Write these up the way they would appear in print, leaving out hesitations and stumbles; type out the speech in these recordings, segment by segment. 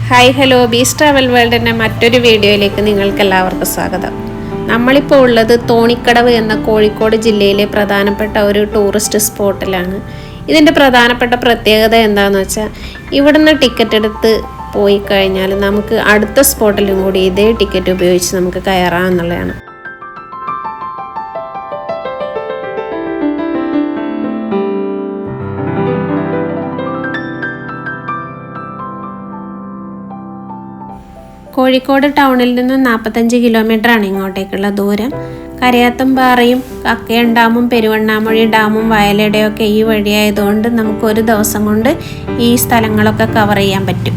Hi hello ബീസ് travel വേൾഡിൻ്റെ മറ്റൊരു വീഡിയോയിലേക്ക് നിങ്ങൾക്ക് എല്ലാവർക്കും സ്വാഗതം. നമ്മളിപ്പോൾ ഉള്ളത് തോണിക്കടവ് എന്ന കോഴിക്കോട് ജില്ലയിലെ പ്രധാനപ്പെട്ട ഒരു ടൂറിസ്റ്റ് സ്പോട്ടിലാണ്. ഇതിൻ്റെ പ്രധാനപ്പെട്ട പ്രത്യേകത എന്താണെന്ന് വെച്ചാൽ ഇവിടുന്ന് ടിക്കറ്റ് എടുത്ത് പോയി കഴിഞ്ഞാൽ നമുക്ക് അടുത്ത സ്പോട്ടിലും കൂടി ഇതേ ടിക്കറ്റ് ഉപയോഗിച്ച് നമുക്ക് കയറാമെന്നുള്ളതാണ്. കോഴിക്കോട് ടൗണിൽ നിന്ന് 45 കിലോമീറ്ററാണ് ഇങ്ങോട്ടേക്കുള്ള ദൂരം. കരയാത്തുംപാറയും കക്കയം ഡാമും പെരുവണ്ണാമൊഴി ഡാമും വയലടയൊക്കെ ഈ വഴിയായതുകൊണ്ട് നമുക്ക് ഒരു ദിവസം കൊണ്ട് ഈ സ്ഥലങ്ങളൊക്കെ കവർ ചെയ്യാൻ പറ്റും.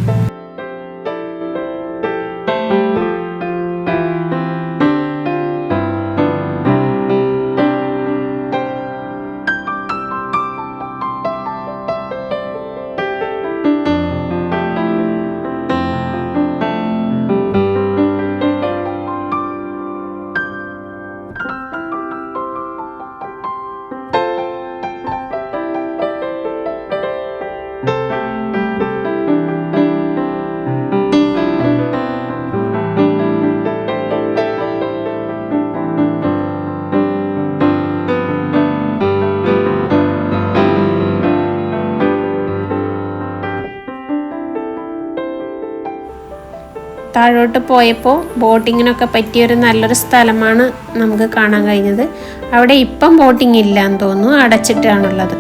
താഴോട്ട് പോയപ്പോൾ ബോട്ടിങ്ങിനൊക്കെ പറ്റിയൊരു നല്ലൊരു സ്ഥലമാണ് നമുക്ക് കാണാൻ കഴിഞ്ഞത്. അവിടെ ഇപ്പം ബോട്ടിംഗ് ഇല്ല എന്ന് തോന്നുന്നു, അടച്ചിട്ടാണുള്ളത്.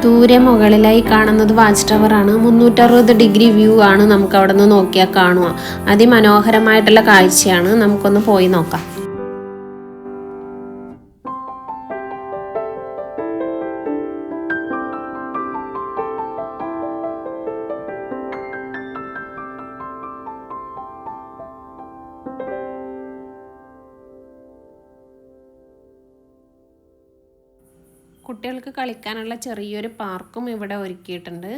ദൂരെ മുകളിലായി കാണുന്നത് വാച്ച് ടവറാണ്. 360 ഡിഗ്രി വ്യൂ ആണ് നമുക്ക് അവിടെ നിന്ന് നോക്കിയാൽ കാണുക. അതിമനോഹരമായിട്ടുള്ള കാഴ്ചയാണ്. നമുക്കൊന്ന് പോയി നോക്കാം. കുട്ടികൾക്ക് കളിക്കാനുള്ള ചെറിയൊരു പാർക്കും ഇവിടെ ഒരുക്കിയിട്ടുണ്ട്.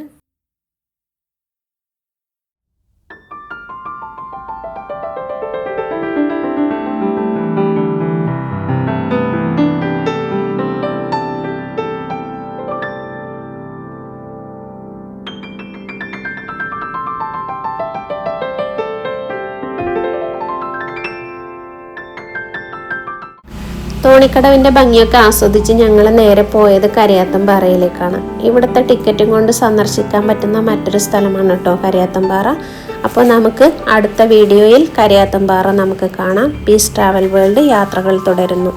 തോണിക്കടവിൻ്റെ ഭംഗിയൊക്കെ ആസ്വദിച്ച് ഞങ്ങൾ നേരെ പോയത് കരയാത്തുംപാറയിലേക്കാണ്. ഇവിടുത്തെ ടിക്കറ്റും കൊണ്ട് സന്ദർശിക്കാൻ പറ്റുന്ന മറ്റൊരു സ്ഥലമാണ് കേട്ടോ കരയാത്തുംപാറ. അപ്പോൾ നമുക്ക് അടുത്ത വീഡിയോയിൽ കരയാത്തുംപാറ നമുക്ക് കാണാം. ബീസ് ട്രാവൽ വേൾഡ് യാത്രകൾ തുടരുന്നു.